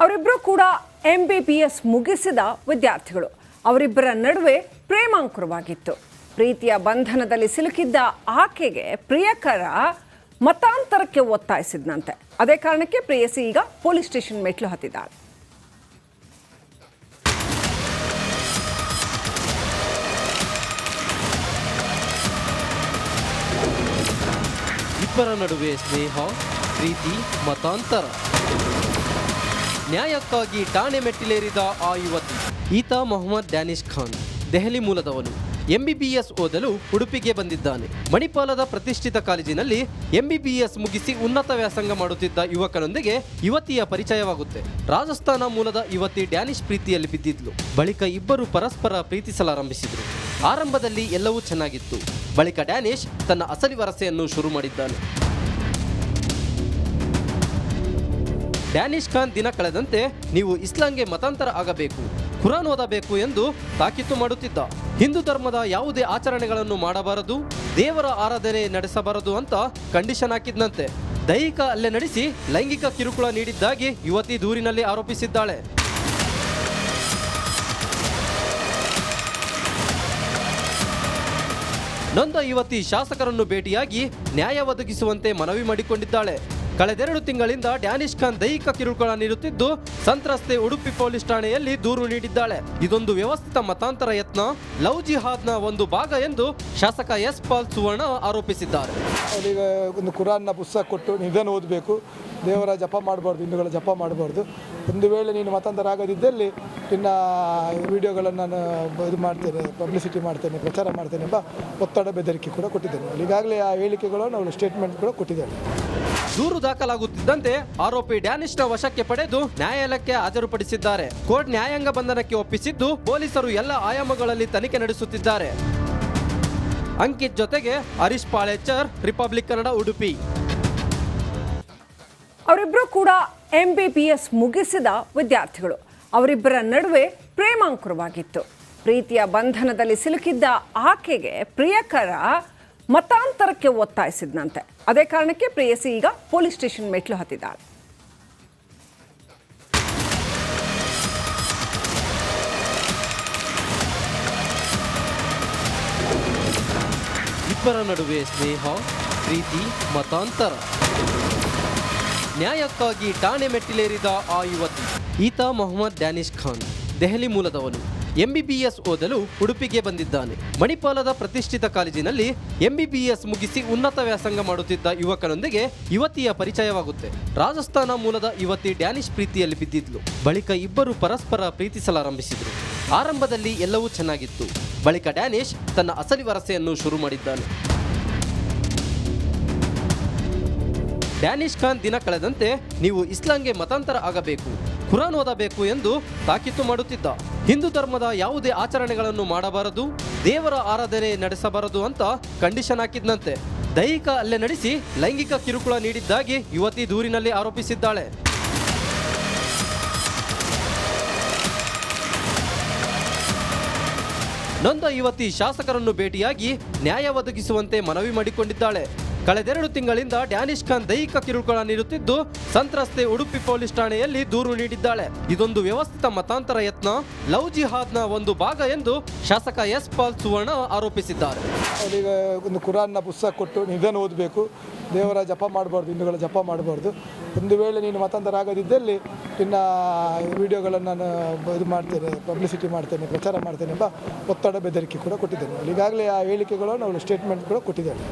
ಅವರಿಬ್ಬರು ಕೂಡ MBBS ಮುಗಿಸಿದ ವಿದ್ಯಾರ್ಥಿಗಳು. ಅವರಿಬ್ಬರ ನಡುವೆ ಪ್ರೇಮಾಂಕುರವಾಗಿತ್ತು. ಪ್ರೀತಿಯ ಬಂಧನದಲ್ಲಿ ಸಿಲುಕಿದ್ದ ಆಕೆಗೆ ಪ್ರಿಯಕರ ಮತಾಂತರಕ್ಕೆ ಒತ್ತಾಯಿಸಿದ್ನಂತೆ. ಅದೇ ಕಾರಣಕ್ಕೆ ಪ್ರೇಯಸಿ ಈಗ ಪೊಲೀಸ್ ಸ್ಟೇಷನ್ ಮೆಟ್ಲು ಹತ್ತಿದ್ದಾಳೆ. ಇಬ್ಬರ ನಡುವೆ ಸ್ನೇಹ, ಪ್ರೀತಿ, ಮತಾಂತರ. ನ್ಯಾಯಕ್ಕಾಗಿ ಠಾಣೆ ಮೆಟ್ಟಿಲೇರಿದ ಆ ಯುವತಿ. ಈತ ಮೊಹಮ್ಮದ್ ಡ್ಯಾನಿಶ್ ಖಾನ್, ದೆಹಲಿ ಮೂಲದವನು. MBBS ಓದಲು ಉಡುಪಿಗೆ ಬಂದಿದ್ದಾನೆ. ಮಣಿಪಾಲದ ಪ್ರತಿಷ್ಠಿತ ಕಾಲೇಜಿನಲ್ಲಿ MBBS ಮುಗಿಸಿ ಉನ್ನತ ವ್ಯಾಸಂಗ ಮಾಡುತ್ತಿದ್ದ ಯುವಕನೊಂದಿಗೆ ಯುವತಿಯ ಪರಿಚಯವಾಗುತ್ತೆ. ರಾಜಸ್ಥಾನ ಮೂಲದ ಯುವತಿ ಡ್ಯಾನಿಶ್ ಪ್ರೀತಿಯಲ್ಲಿ ಬಿದ್ದಿದ್ಲು. ಬಳಿಕ ಇಬ್ಬರು ಪರಸ್ಪರ ಪ್ರೀತಿಸಲಾರಂಭಿಸಿದ್ರು. ಆರಂಭದಲ್ಲಿ ಎಲ್ಲವೂ ಚೆನ್ನಾಗಿತ್ತು. ಬಳಿಕ ಡ್ಯಾನಿಶ್ ತನ್ನ ಅಸಲಿ ವರಸೆಯನ್ನು ಶುರು ಮಾಡಿದ್ದಾನೆ. ಡ್ಯಾನಿಶ್ ಖಾನ್ ದಿನ ಕಳೆದಂತೆ ನೀವು ಇಸ್ಲಾಂಗೆ ಮತಾಂತರ ಆಗಬೇಕು, ಕುರಾನ್ ಓದಬೇಕು ಎಂದು ತಾಕೀತು ಮಾಡುತ್ತಿದ್ದ. ಹಿಂದೂ ಧರ್ಮದ ಯಾವುದೇ ಆಚರಣೆಗಳನ್ನು ಮಾಡಬಾರದು, ದೇವರ ಆರಾಧನೆ ನಡೆಸಬಾರದು ಅಂತ ಕಂಡೀಷನ್ ಹಾಕಿದ್ನಂತೆ. ದೈಹಿಕ ಹಲ್ಲೆ ನಡೆಸಿ ಲೈಂಗಿಕ ಕಿರುಕುಳ ನೀಡಿದ್ದಾಗಿ ಯುವತಿ ದೂರಿನಲ್ಲಿ ಆರೋಪಿಸಿದ್ದಾಳೆ. ನೊಂದ ಯುವತಿ ಶಾಸಕರನ್ನು ಭೇಟಿಯಾಗಿ ನ್ಯಾಯ ಒದಗಿಸುವಂತೆ ಮನವಿ ಮಾಡಿಕೊಂಡಿದ್ದಾಳೆ. ಕಳೆದೆರಡು ತಿಂಗಳಿಂದ ಡ್ಯಾನಿಶ್ ಖಾನ್ ದೈಹಿಕ ಕಿರುಕುಳ ನೀಡುತ್ತಿದ್ದು ಸಂತ್ರಸ್ತೆ ಉಡುಪಿ ಪೊಲೀಸ್ ಠಾಣೆಯಲ್ಲಿ ದೂರು ನೀಡಿದ್ದಾಳೆ. ಇದೊಂದು ವ್ಯವಸ್ಥಿತ ಮತಾಂತರ ಯತ್ನ, ಲವ್ ಜಿಹಾದ್ನ ಒಂದು ಭಾಗ ಎಂದು ಶಾಸಕ ಎಸ್ ಪಾಲ್ ಸುವರ್ಣ ಆರೋಪಿಸಿದ್ದಾರೆ. ಅವರಿಗೆ ಒಂದು ಕುರಾನ್ನ ಪುಸ್ತಕ ಕೊಟ್ಟು ಇದನ್ನು ಓದಬೇಕು, ದೇವರ ಜಪ ಮಾಡಬಾರ್ದು, ಹಿಂದೂಗಳ ಜಪ ಮಾಡಬಾರ್ದು. ಒಂದು ವೇಳೆ ನೀನು ಮತಾಂತರ ಆಗದಿದ್ದಲ್ಲಿ ನಿನ್ನ ವಿಡಿಯೋಗಳನ್ನು ನಾನು ಇದು ಮಾಡ್ತೇನೆ, ಪಬ್ಲಿಸಿಟಿ ಮಾಡ್ತೇನೆ, ಪ್ರಚಾರ ಮಾಡ್ತೇನೆ ಎಂಬ ಒತ್ತಡ ಬೆದರಿಕೆ ಕೂಡ ಕೊಟ್ಟಿದ್ದೇನೆ. ಈಗಾಗಲೇ ಆ ಹೇಳಿಕೆಗಳನ್ನು ಅವಳು ಸ್ಟೇಟ್ಮೆಂಟ್ ಕೂಡ ಕೊಟ್ಟಿದ್ದಾರೆ. ದೂರು ದಾಖಲಾಗುತ್ತಿದ್ದಂತೆ ಆರೋಪಿ ಡ್ಯಾನಿಶ್ನ ವಶಕ್ಕೆ ಪಡೆದು ನ್ಯಾಯಾಲಯಕ್ಕೆ ಹಾಜರುಪಡಿಸಿದ್ದಾರೆ. ಕೋರ್ಟ್ ನ್ಯಾಯಾಂಗ ಬಂಧನಕ್ಕೆ ಒಪ್ಪಿಸಿದ್ದು ಪೊಲೀಸರು ಎಲ್ಲ ಆಯಾಮಗಳಲ್ಲಿ ತನಿಖೆ ನಡೆಸುತ್ತಿದ್ದಾರೆ. ಅಂಕಿತ್ ಜೊತೆಗೆ ಹರೀಶ್ ಪಾಳೇಚರ್, ರಿಪಬ್ಲಿಕ್ ಕನ್ನಡ, ಉಡುಪಿ. ಅವರಿಬ್ಬರು ಕೂಡ MBBS ಮುಗಿಸಿದ ವಿದ್ಯಾರ್ಥಿಗಳು. ಅವರಿಬ್ಬರ ನಡುವೆ ಪ್ರೇಮಾಂಕುರವಾಗಿತ್ತು. ಪ್ರೀತಿಯ ಬಂಧನದಲ್ಲಿ ಸಿಲುಕಿದ್ದ ಆಕೆಗೆ ಪ್ರಿಯಕರ ಮತಾಂತರಕ್ಕೆ ಒತ್ತಾಯಿಸಿದ್ನಂತೆ. ಅದೇ ಕಾರಣಕ್ಕೆ ಪ್ರೇಯಸಿ ಈಗ ಪೊಲೀಸ್ ಸ್ಟೇಷನ್ ಮೆಟ್ಲು ಹತ್ತಿದ್ದಾಳೆ. ಇಬ್ಬರ ನಡುವೆ ಸ್ನೇಹ, ಪ್ರೀತಿ, ಮತಾಂತರ. ನ್ಯಾಯಕ್ಕಾಗಿ ಠಾಣೆ ಮೆಟ್ಟಿಲೇರಿದ ಆ ಯುವತಿ. ಈತ ಮೊಹಮ್ಮದ್ ಡ್ಯಾನಿಶ್ ಖಾನ್, ದೆಹಲಿ ಮೂಲದವನು. MBBS ಓದಲು ಉಡುಪಿಗೆ ಬಂದಿದ್ದಾನೆ. ಮಣಿಪಾಲದ ಪ್ರತಿಷ್ಠಿತ ಕಾಲೇಜಿನಲ್ಲಿ MBBS ಮುಗಿಸಿ ಉನ್ನತ ವ್ಯಾಸಂಗ ಮಾಡುತ್ತಿದ್ದ ಯುವಕನೊಂದಿಗೆ ಯುವತಿಯ ಪರಿಚಯವಾಗುತ್ತೆ. ರಾಜಸ್ಥಾನ ಮೂಲದ ಯುವತಿ ಡ್ಯಾನಿಶ್ ಪ್ರೀತಿಯಲ್ಲಿ ಬಿದ್ದಿದ್ಲು. ಬಳಿಕ ಇಬ್ಬರು ಪರಸ್ಪರ ಪ್ರೀತಿಸಲಾರಂಭಿಸಿದ್ರು. ಆರಂಭದಲ್ಲಿ ಎಲ್ಲವೂ ಚೆನ್ನಾಗಿತ್ತು. ಬಳಿಕ ಡ್ಯಾನಿಶ್ ತನ್ನ ಅಸಲಿ ವರಸೆಯನ್ನು ಶುರು ಮಾಡಿದ್ದಾನೆ. ಡ್ಯಾನಿಶ್ ಖಾನ್ ದಿನ ಕಳೆದಂತೆ ನೀವು ಇಸ್ಲಾಂಗೆ ಮತಾಂತರ ಆಗಬೇಕು, ಕುರಾನ್ ಓದಬೇಕು ಎಂದು ತಾಕೀತು ಮಾಡುತ್ತಿದ್ದ. ಹಿಂದೂ ಧರ್ಮದ ಯಾವುದೇ ಆಚರಣೆಗಳನ್ನು ಮಾಡಬಾರದು, ದೇವರ ಆರಾಧನೆ ನಡೆಸಬಾರದು ಅಂತ ಕಂಡೀಷನ್ ಹಾಕಿದ್ನಂತೆ. ದೈಹಿಕ ಹಲ್ಲೆ ನಡೆಸಿ ಲೈಂಗಿಕ ಕಿರುಕುಳ ನೀಡಿದ್ದಾಗಿ ಯುವತಿ ದೂರಿನಲ್ಲಿ ಆರೋಪಿಸಿದ್ದಾಳೆ. ನೊಂದ ಯುವತಿ ಶಾಸಕರನ್ನು ಭೇಟಿಯಾಗಿ ನ್ಯಾಯ ಒದಗಿಸುವಂತೆ ಮನವಿ ಮಾಡಿಕೊಂಡಿದ್ದಾಳೆ. ಕಳೆದೆರಡು ತಿಂಗಳಿಂದ ಡ್ಯಾನಿಶ್ ಖಾನ್ ದೈಹಿಕ ಕಿರುಕುಳ ನೀಡುತ್ತಿದ್ದು ಸಂತ್ರಸ್ತೆ ಉಡುಪಿ ಪೊಲೀಸ್ ಠಾಣೆಯಲ್ಲಿ ದೂರು ನೀಡಿದ್ದಾಳೆ. ಇದೊಂದು ವ್ಯವಸ್ಥಿತ ಮತಾಂತರ ಯತ್ನ, ಲವ್ ಜಿಹಾದ್ನ ಒಂದು ಭಾಗ ಎಂದು ಶಾಸಕ ಎಸ್ ಪಾಲ್ ಸುವರ್ಣ ಆರೋಪಿಸಿದ್ದಾರೆ. ಅವರಿಗೆ ಒಂದು ಕುರಾನ್ನ ಪುಸ್ತಕ ಕೊಟ್ಟು ಇದನ್ನು ಓದಬೇಕು, ದೇವರ ಜಪ ಮಾಡಬಾರ್ದು, ಹಿಂದೂಗಳ ಜಪ ಮಾಡಬಾರ್ದು. ಒಂದು ವೇಳೆ ನೀನು ಮತಾಂತರ ಆಗದಿದ್ದಲ್ಲಿ ನಿನ್ನ ವಿಡಿಯೋಗಳನ್ನು ನಾನು ಇದು ಮಾಡ್ತೇನೆ, ಪಬ್ಲಿಸಿಟಿ ಮಾಡ್ತೇನೆ, ಪ್ರಚಾರ ಮಾಡ್ತೇನೆ ಎಂಬ ಒತ್ತಡ ಬೆದರಿಕೆ ಕೂಡ ಕೊಟ್ಟಿದ್ದೇನೆ. ಈಗಾಗಲೇ ಆ ಹೇಳಿಕೆಗಳನ್ನು ಅವಳು ಸ್ಟೇಟ್ಮೆಂಟ್ ಕೂಡ ಕೊಟ್ಟಿದ್ದಾರೆ.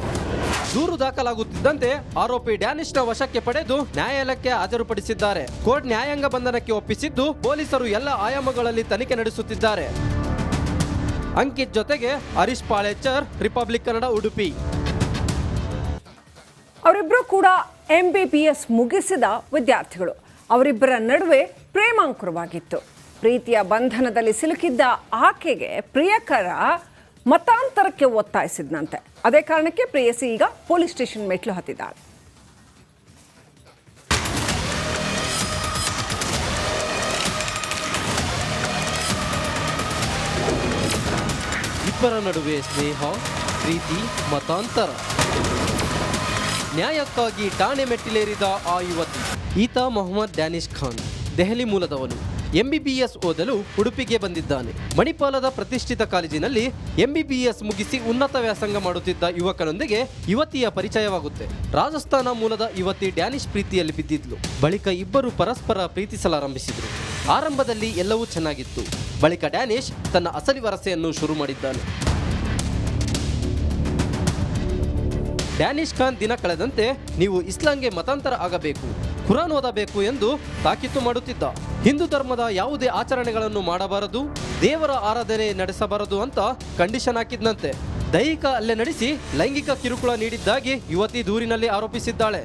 ದೂರು ದಾಖಲಾಗುತ್ತಿದ್ದಂತೆ ಆರೋಪಿ ಡ್ಯಾನಿಶ್ನ ವಶಕ್ಕೆ ಪಡೆದು ನ್ಯಾಯಾಲಯಕ್ಕೆ ಹಾಜರುಪಡಿಸಿದ್ದಾರೆ. ಕೋರ್ಟ್ ನ್ಯಾಯಾಂಗ ಬಂಧನಕ್ಕೆ ಒಪ್ಪಿಸಿದ್ದು ಪೊಲೀಸರು ಎಲ್ಲ ಆಯಾಮಗಳಲ್ಲಿ ತನಿಖೆ ನಡೆಸುತ್ತಿದ್ದಾರೆ. ಅಂಕಿತ್ ಜೊತೆಗೆ ಹರೀಶ್ ಪಾಳೇಚರ್, ರಿಪಬ್ಲಿಕ್ ಕನ್ನಡ, ಉಡುಪಿ. ಅವರಿಬ್ಬರು ಕೂಡ MBBS ಮುಗಿಸಿದ ವಿದ್ಯಾರ್ಥಿಗಳು. ಅವರಿಬ್ಬರ ನಡುವೆ ಪ್ರೇಮಾಂಕುರವಾಗಿತ್ತು. ಪ್ರೀತಿಯ ಬಂಧನದಲ್ಲಿ ಸಿಲುಕಿದ್ದ ಆಕೆಗೆ ಪ್ರಿಯಕರ ಮತಾಂತರಕ್ಕೆ ಒತ್ತಾಯಿಸಿದ್ನಂತೆ. ಅದೇ ಕಾರಣಕ್ಕೆ ಪ್ರೇಯಸಿ ಈಗ ಪೊಲೀಸ್ ಸ್ಟೇಷನ್ ಮೆಟ್ಲು ಹತ್ತಿದ್ದಾಳೆ. ಇಬ್ಬರ ನಡುವೆ ಸ್ನೇಹ, ಪ್ರೀತಿ, ಮತಾಂತರ. ನ್ಯಾಯಕ್ಕಾಗಿ ಠಾಣೆ ಮೆಟ್ಟಿಲೇರಿದ ಆ ಯುವತಿ. ಈತ ಮೊಹಮ್ಮದ್ ಡ್ಯಾನಿಶ್ ಖಾನ್, ದೆಹಲಿ ಮೂಲದವನು. MBBS ಓದಲು ಉಡುಪಿಗೆ ಬಂದಿದ್ದಾನೆ. ಮಣಿಪಾಲದ ಪ್ರತಿಷ್ಠಿತ ಕಾಲೇಜಿನಲ್ಲಿ MBBS ಮುಗಿಸಿ ಉನ್ನತ ವ್ಯಾಸಂಗ ಮಾಡುತ್ತಿದ್ದ ಯುವಕನೊಂದಿಗೆ ಯುವತಿಯ ಪರಿಚಯವಾಗುತ್ತೆ. ರಾಜಸ್ಥಾನ ಮೂಲದ ಯುವತಿ ಡ್ಯಾನಿಶ್ ಪ್ರೀತಿಯಲ್ಲಿ ಬಿದ್ದಿದ್ಲು. ಬಳಿಕ ಇಬ್ಬರು ಪರಸ್ಪರ ಪ್ರೀತಿಸಲಾರಂಭಿಸಿದ್ರು. ಆರಂಭದಲ್ಲಿ ಎಲ್ಲವೂ ಚೆನ್ನಾಗಿತ್ತು. ಬಳಿಕ ಡ್ಯಾನಿಶ್ ತನ್ನ ಅಸಲಿ ವರಸೆಯನ್ನು ಶುರು ಮಾಡಿದ್ದಾನೆ. ಡ್ಯಾನಿಶ್ ಖಾನ್ ದಿನ ಕಳೆದಂತೆ ನೀವು ಇಸ್ಲಾಂಗೆ ಮತಾಂತರ ಆಗಬೇಕು, ಕುರಾನ್ ಓದಬೇಕು ಎಂದು ತಾಕೀತು ಮಾಡುತ್ತಿದ್ದ. ಹಿಂದೂ ಧರ್ಮದ ಯಾವುದೇ ಆಚರಣೆಗಳನ್ನು ಮಾಡಬಾರದು, ದೇವರ ಆರಾಧನೆ ನಡೆಸಬಾರದು ಅಂತ ಕಂಡೀಷನ್ ಹಾಕಿದ್ನಂತೆ. ದೈಹಿಕ ಹಲ್ಲೆ ನಡೆಸಿ ಲೈಂಗಿಕ ಕಿರುಕುಳ ನೀಡಿದ್ದಾಗಿ ಯುವತಿ ದೂರಿನಲ್ಲಿ ಆರೋಪಿಸಿದ್ದಾಳೆ.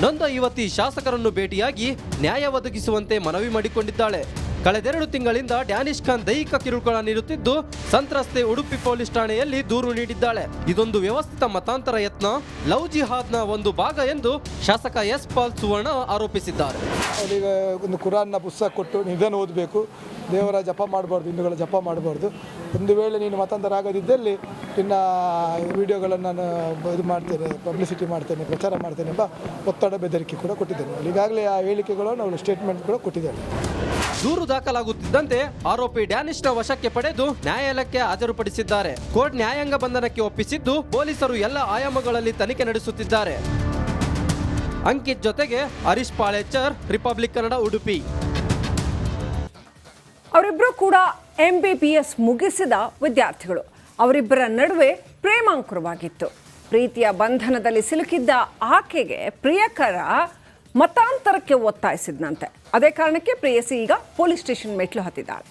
ನೊಂದ ಯುವತಿ ಶಾಸಕರನ್ನು ಭೇಟಿಯಾಗಿ ನ್ಯಾಯ ಒದಗಿಸುವಂತೆ ಮನವಿ ಮಾಡಿಕೊಂಡಿದ್ದಾಳೆ. ಕಳೆದೆರಡು ತಿಂಗಳಿಂದ ಡ್ಯಾನಿಶ್ ಖಾನ್ ದೈಹಿಕ ಕಿರುಕುಳ ನೀಡುತ್ತಿದ್ದು ಸಂತ್ರಸ್ತೆ ಉಡುಪಿ ಪೊಲೀಸ್ ಠಾಣೆಯಲ್ಲಿ ದೂರು ನೀಡಿದ್ದಾಳೆ. ಇದೊಂದು ವ್ಯವಸ್ಥಿತ ಮತಾಂತರ ಯತ್ನ, ಲವ್ ಜಿಹಾದ್ನ ಒಂದು ಭಾಗ ಎಂದು ಶಾಸಕ ಎಸ್ ಪಾಲ್ ಸುವರ್ಣ ಆರೋಪಿಸಿದ್ದಾರೆ. ಅವರಿಗೆ ಒಂದು ಕುರಾನ್ನ ಪುಸ್ತಕ ಕೊಟ್ಟು ಇದನ್ನು ಓದಬೇಕು, ದೇವರ ಜಪ ಮಾಡಬಾರ್ದು, ಹಿಂದೂಗಳ ಜಪ ಮಾಡಬಾರ್ದು. ಒಂದು ವೇಳೆ ನೀನು ಮತಾಂತರ ಆಗದಿದ್ದಲ್ಲಿ ನಿನ್ನ ವಿಡಿಯೋಗಳನ್ನು ನಾನು ಇದು ಮಾಡ್ತೇನೆ, ಪಬ್ಲಿಸಿಟಿ ಮಾಡ್ತೇನೆ, ಪ್ರಚಾರ ಮಾಡ್ತೇನೆ ಎಂಬ ಒತ್ತಡ ಬೆದರಿಕೆ ಕೂಡ ಕೊಟ್ಟಿದ್ದೇನೆ. ಈಗಾಗಲೇ ಆ ಹೇಳಿಕೆಗಳನ್ನು ಅವಳು ಸ್ಟೇಟ್ಮೆಂಟ್ ಕೂಡ ಕೊಟ್ಟಿದ್ದಾಳೆ. ದೂರು ದಾಖಲಾಗುತ್ತಿದ್ದಂತೆ ಆರೋಪಿ ಡ್ಯಾನಿಶ್ನ ವಶಕ್ಕೆ ಪಡೆದು ನ್ಯಾಯಾಲಯಕ್ಕೆ ಹಾಜರುಪಡಿಸಿದ್ದಾರೆ. ಕೋರ್ಟ್ ನ್ಯಾಯಾಂಗ ಬಂಧನಕ್ಕೆ ಒಪ್ಪಿಸಿದ್ದು ಪೊಲೀಸರು ಎಲ್ಲ ಆಯಾಮಗಳಲ್ಲಿ ತನಿಖೆ ನಡೆಸುತ್ತಿದ್ದಾರೆ. ಅಂಕಿತ್ ಜೊತೆಗೆ ಹರೀಶ್ ಪಾಳೇಚರ್, ರಿಪಬ್ಲಿಕ್ ಕನ್ನಡ, ಉಡುಪಿ. ಅವರಿಬ್ಬರು ಕೂಡ MBBS ಮುಗಿಸಿದ ವಿದ್ಯಾರ್ಥಿಗಳು. ಅವರಿಬ್ಬರ ನಡುವೆ ಪ್ರೇಮಾಂಕುರವಾಗಿತ್ತು. ಪ್ರೀತಿಯ ಬಂಧನದಲ್ಲಿ ಸಿಲುಕಿದ್ದ ಆಕೆಗೆ ಪ್ರಿಯಕರ ಮತಾಂತರಕ್ಕೆ ಒತ್ತಾಯಿಸಿದ್ನಂತೆ. ಅದೇ ಕಾರಣಕ್ಕೆ ಪ್ರೇಯಸಿ ಈಗ ಪೊಲೀಸ್ ಸ್ಟೇಷನ್ ಮೆಟ್ಲು ಹತ್ತಿದ್ದಾಳೆ.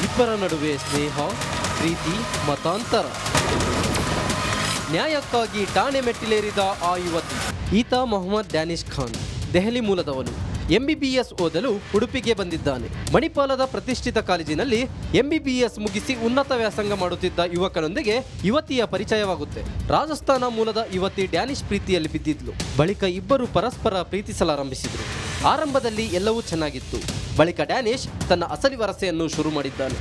ಇಬ್ಬರ ನಡುವೆ ಸ್ನೇಹ, ಪ್ರೀತಿ, ಮತಾಂತರ. ನ್ಯಾಯಕ್ಕಾಗಿ ಠಾಣೆ ಮೆಟ್ಟಿಲೇರಿದ ಆ ಯುವತಿ. ಈತ ಮೊಹಮ್ಮದ್ ಡ್ಯಾನಿಶ್ ಖಾನ್, ದೆಹಲಿ ಮೂಲದವನು. MBBS ಓದಲು ಉಡುಪಿಗೆ ಬಂದಿದ್ದಾನೆ. ಮಣಿಪಾಲದ ಪ್ರತಿಷ್ಠಿತ ಕಾಲೇಜಿನಲ್ಲಿ MBBS ಮುಗಿಸಿ ಉನ್ನತ ವ್ಯಾಸಂಗ ಮಾಡುತ್ತಿದ್ದ ಯುವಕನೊಂದಿಗೆ ಯುವತಿಯ ಪರಿಚಯವಾಗುತ್ತೆ. ರಾಜಸ್ಥಾನ ಮೂಲದ ಯುವತಿ ಡ್ಯಾನಿಶ್ ಪ್ರೀತಿಯಲ್ಲಿ ಬಿದ್ದಿದ್ಲು. ಬಳಿಕ ಇಬ್ಬರು ಪರಸ್ಪರ ಪ್ರೀತಿಸಲಾರಂಭಿಸಿದ್ರು. ಆರಂಭದಲ್ಲಿ ಎಲ್ಲವೂ ಚೆನ್ನಾಗಿತ್ತು. ಬಳಿಕ ಡ್ಯಾನಿಶ್ ತನ್ನ ಅಸಲಿ ವರಸೆಯನ್ನು ಶುರು ಮಾಡಿದ್ದಾನೆ.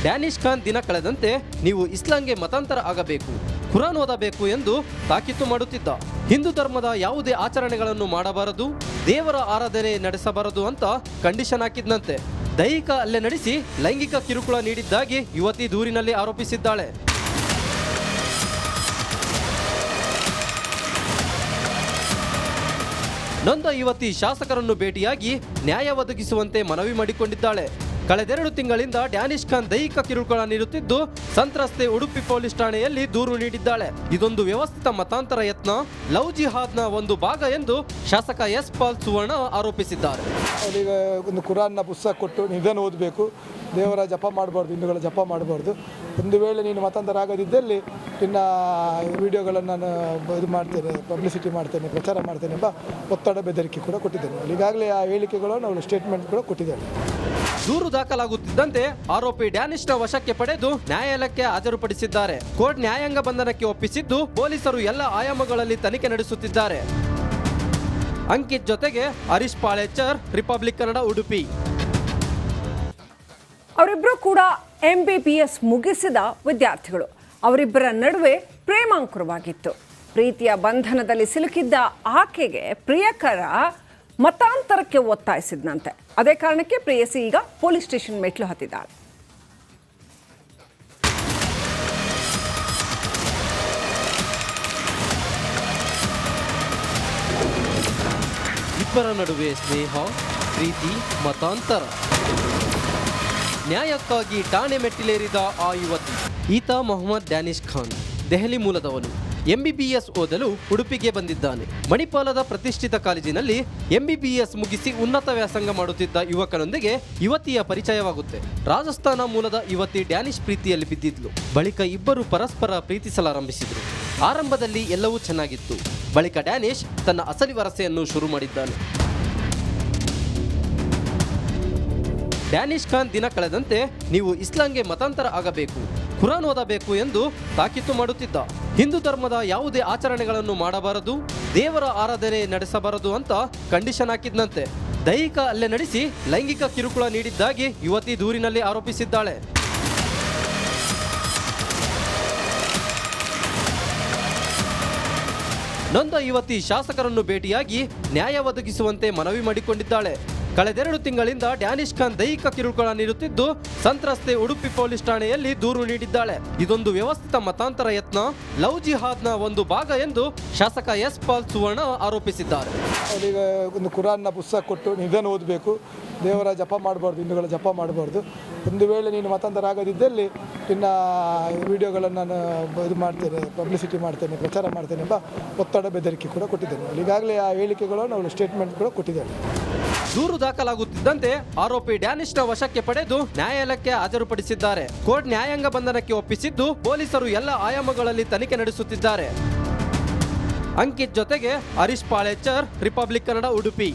ಡ್ಯಾನಿಶ್ ಖಾನ್ ದಿನ ಕಳೆದಂತೆ ನೀವು ಇಸ್ಲಾಂಗೆ ಮತಾಂತರ ಆಗಬೇಕು, ಕುರಾನ್ ಓದಬೇಕು ಎಂದು ತಾಕೀತು ಮಾಡುತ್ತಿದ್ದ. ಹಿಂದೂ ಧರ್ಮದ ಯಾವುದೇ ಆಚರಣೆಗಳನ್ನು ಮಾಡಬಾರದು, ದೇವರ ಆರಾಧನೆ ನಡೆಸಬಾರದು ಅಂತ ಕಂಡೀಷನ್ ಹಾಕಿದ್ನಂತೆ. ದೈಹಿಕ ಹಲ್ಲೆ ನಡೆಸಿ ಲೈಂಗಿಕ ಕಿರುಕುಳ ನೀಡಿದ್ದಾಗಿ ಯುವತಿ ದೂರಿನಲ್ಲಿ ಆರೋಪಿಸಿದ್ದಾಳೆ. ನೊಂದ ಯುವತಿ ಶಾಸಕರನ್ನು ಭೇಟಿಯಾಗಿ ನ್ಯಾಯ ಒದಗಿಸುವಂತೆ ಮನವಿ ಮಾಡಿಕೊಂಡಿದ್ದಾಳೆ. ಕಳೆದೆರಡು ತಿಂಗಳಿಂದ ಡ್ಯಾನಿಶ್ ಖಾನ್ ದೈಹಿಕ ಕಿರುಕುಳ ನೀಡುತ್ತಿದ್ದು ಸಂತ್ರಸ್ತೆ ಉಡುಪಿ ಪೊಲೀಸ್ ಠಾಣೆಯಲ್ಲಿ ದೂರು ನೀಡಿದ್ದಾಳೆ. ಇದೊಂದು ವ್ಯವಸ್ಥಿತ ಮತಾಂತರ ಯತ್ನ, ಲವ್ ಜಿಹಾದ್ನ ಒಂದು ಭಾಗ ಎಂದು ಶಾಸಕ ಎಸ್ ಪಾಲ್ ಸುವರ್ಣ ಆರೋಪಿಸಿದ್ದಾರೆ. ಅವರಿಗೆ ಒಂದು ಕುರಾನ್ನ ಪುಸ್ತಕ ಕೊಟ್ಟು ಇದನ್ನು ಓದಬೇಕು, ದೇವರ ಜಪ ಮಾಡಬಾರ್ದು, ಹಿಂದೂಗಳ ಜಪ ಮಾಡಬಾರ್ದು. ಒಂದು ವೇಳೆ ನೀನು ಮತಾಂತರ ಆಗದಿದ್ದಲ್ಲಿ ನಿನ್ನ ವಿಡಿಯೋಗಳನ್ನು ನಾನು ಇದು ಮಾಡ್ತೇನೆ, ಪಬ್ಲಿಸಿಟಿ ಮಾಡ್ತೇನೆ, ಪ್ರಚಾರ ಮಾಡ್ತೇನೆ ಎಂಬ ಒತ್ತಡ ಬೆದರಿಕೆ ಕೂಡ ಕೊಟ್ಟಿದ್ದೇನೆ. ಈಗಾಗಲೇ ಆ ಹೇಳಿಕೆಗಳನ್ನು ಅವಳು ಸ್ಟೇಟ್ಮೆಂಟ್ ಕೂಡ ಕೊಟ್ಟಿದ್ದಾಳೆ. ದೂರು ದಾಖಲಾಗುತ್ತಿದ್ದಂತೆ ಆರೋಪಿ ಡ್ಯಾನಿಶ್ನ ವಶಕ್ಕೆ ಪಡೆದು ನ್ಯಾಯಾಲಯಕ್ಕೆ ಹಾಜರುಪಡಿಸಿದ್ದಾರೆ. ಕೋರ್ಟ್ ನ್ಯಾಯಾಂಗ ಬಂಧನಕ್ಕೆ ಒಪ್ಪಿಸಿದ್ದು ಪೊಲೀಸರು ಎಲ್ಲ ಆಯಾಮಗಳಲ್ಲಿ ತನಿಖೆ ನಡೆಸುತ್ತಿದ್ದಾರೆ. ಅಂಕಿತ್ ಜೊತೆಗೆ ಹರೀಶ್ ಪಾಳೇಚರ್, ರಿಪಬ್ಲಿಕ್ ಕನ್ನಡ, ಉಡುಪಿ. ಅವರಿಬ್ಬರು ಕೂಡ MBBS ಮುಗಿಸಿದ ವಿದ್ಯಾರ್ಥಿಗಳು. ಅವರಿಬ್ಬರ ನಡುವೆ ಪ್ರೇಮಾಂಕುರವಾಗಿತ್ತು. ಪ್ರೀತಿಯ ಬಂಧನದಲ್ಲಿ ಸಿಲುಕಿದ್ದ ಆಕೆಗೆ ಪ್ರಿಯಕರ ಮತಾಂತರಕ್ಕೆ ಒತ್ತಾಯಿಸಿದ್ನಂತೆ. ಅದೇ ಕಾರಣಕ್ಕೆ ಪ್ರೇಯಸಿ ಈಗ ಪೊಲೀಸ್ ಸ್ಟೇಷನ್ ಮೆಟ್ಲು ಹತ್ತಿದ್ದಾಳೆ. ಇಬ್ಬರ ನಡುವೆ ಸ್ನೇಹ, ಪ್ರೀತಿ, ಮತಾಂತರ. ನ್ಯಾಯಕ್ಕಾಗಿ ಠಾಣೆ ಮೆಟ್ಟಿಲೇರಿದ ಆ ಯುವತಿ. ಈತ ಮೊಹಮ್ಮದ್ ಡ್ಯಾನಿಶ್ ಖಾನ್, ದೆಹಲಿ ಮೂಲದವನು. MBBS ಓದಲು ಉಡುಪಿಗೆ ಬಂದಿದ್ದಾನೆ. ಮಣಿಪಾಲದ ಪ್ರತಿಷ್ಠಿತ ಕಾಲೇಜಿನಲ್ಲಿ MBBS ಮುಗಿಸಿ ಉನ್ನತ ವ್ಯಾಸಂಗ ಮಾಡುತ್ತಿದ್ದ ಯುವಕನೊಂದಿಗೆ ಯುವತಿಯ ಪರಿಚಯವಾಗುತ್ತೆ. ರಾಜಸ್ಥಾನ ಮೂಲದ ಯುವತಿ ಡ್ಯಾನಿಶ್ ಪ್ರೀತಿಯಲ್ಲಿ ಬಿದ್ದಿದ್ಲು. ಬಳಿಕ ಇಬ್ಬರು ಪರಸ್ಪರ ಪ್ರೀತಿಸಲಾರಂಭಿಸಿದ್ರು. ಆರಂಭದಲ್ಲಿ ಎಲ್ಲವೂ ಚೆನ್ನಾಗಿತ್ತು. ಬಳಿಕ ಡ್ಯಾನಿಶ್ ತನ್ನ ಅಸಲಿ ವರಸೆಯನ್ನು ಶುರು ಮಾಡಿದ್ದಾನೆ. ಡ್ಯಾನಿಶ್ ಖಾನ್ ದಿನ ಕಳೆದಂತೆ ನೀವು ಇಸ್ಲಾಂಗೆ ಮತಾಂತರ ಆಗಬೇಕು, ಕುರಾನ್ ಓದಬೇಕು ಎಂದು ತಾಕೀತು ಮಾಡುತ್ತಿದ್ದ. ಹಿಂದೂ ಧರ್ಮದ ಯಾವುದೇ ಆಚರಣೆಗಳನ್ನು ಮಾಡಬಾರದು, ದೇವರ ಆರಾಧನೆ ನಡೆಸಬಾರದು ಅಂತ ಕಂಡೀಷನ್ ಹಾಕಿದ್ನಂತೆ. ದೈಹಿಕ ಹಲ್ಲೆ ನಡೆಸಿ ಲೈಂಗಿಕ ಕಿರುಕುಳ ನೀಡಿದ್ದಾಗಿ ಯುವತಿ ದೂರಿನಲ್ಲಿ ಆರೋಪಿಸಿದ್ದಾಳೆ. ನೊಂದ ಯುವತಿ ಶಾಸಕರನ್ನು ಭೇಟಿಯಾಗಿ ನ್ಯಾಯ ಒದಗಿಸುವಂತೆ ಮನವಿ ಮಾಡಿಕೊಂಡಿದ್ದಾಳೆ. ಕಳೆದೆರಡು ತಿಂಗಳಿಂದ ಡ್ಯಾನಿಶ್ ಖಾನ್ ದೈಹಿಕ ಕಿರುಕುಳ ನೀಡುತ್ತಿದ್ದು ಸಂತ್ರಸ್ತೆ ಉಡುಪಿ ಪೊಲೀಸ್ ಠಾಣೆಯಲ್ಲಿ ದೂರು ನೀಡಿದ್ದಾಳೆ. ಇದೊಂದು ವ್ಯವಸ್ಥಿತ ಮತಾಂತರ ಯತ್ನ, ಲವ್ ಜಿಹಾದ್ನ ಒಂದು ಭಾಗ ಎಂದು ಶಾಸಕ ಎಸ್ ಪಾಲ್ ಸುವರ್ಣ ಆರೋಪಿಸಿದ್ದಾರೆ. ಅವರಿಗೆ ಒಂದು ಕುರಾನ್ನ ಪುಸ್ತಕ ಕೊಟ್ಟು ಇದನ್ನು ಓದಬೇಕು, ದೇವರ ಜಪ ಮಾಡಬಾರ್ದು, ಹಿಂದೂಗಳ ಜಪ ಮಾಡಬಾರ್ದು. ಒಂದು ವೇಳೆ ನೀನು ಮತಾಂತರ ಆಗದಿದ್ದಲ್ಲಿ ನಿನ್ನ ವಿಡಿಯೋಗಳನ್ನು ನಾನು ಇದು ಮಾಡ್ತೇನೆ, ಪಬ್ಲಿಸಿಟಿ ಮಾಡ್ತೇನೆ, ಪ್ರಚಾರ ಮಾಡ್ತೇನೆ ಎಂಬ ಒತ್ತಡ ಬೆದರಿಕೆ ಕೂಡ ಕೊಟ್ಟಿದ್ದೇನೆ. ಈಗಾಗಲೇ ಆ ಹೇಳಿಕೆಗಳನ್ನು ಅವಳು ಸ್ಟೇಟ್ಮೆಂಟ್ ಕೂಡ ಕೊಟ್ಟಿದ್ದಾಳೆ. ದೂರು ದಾಖಲಾಗುತ್ತಿದ್ದಂತೆ ಆರೋಪಿ ಡ್ಯಾನಿಶ್ನ ವಶಕ್ಕೆ ಪಡೆದು ನ್ಯಾಯಾಲಯಕ್ಕೆ ಹಾಜರುಪಡಿಸಿದ್ದಾರೆ. ಕೋರ್ಟ್ ನ್ಯಾಯಾಂಗ ಬಂಧನಕ್ಕೆ ಒಪ್ಪಿಸಿದ್ದು ಪೊಲೀಸರು ಎಲ್ಲ ಆಯಾಮಗಳಲ್ಲಿ ತನಿಖೆ ನಡೆಸುತ್ತಿದ್ದಾರೆ. ಅಂಕಿತ್ ಜೊತೆಗೆ ಹರೀಶ್ ಪಾಳೇಚರ್, ರಿಪಬ್ಲಿಕ್ ಕನ್ನಡ, ಉಡುಪಿ.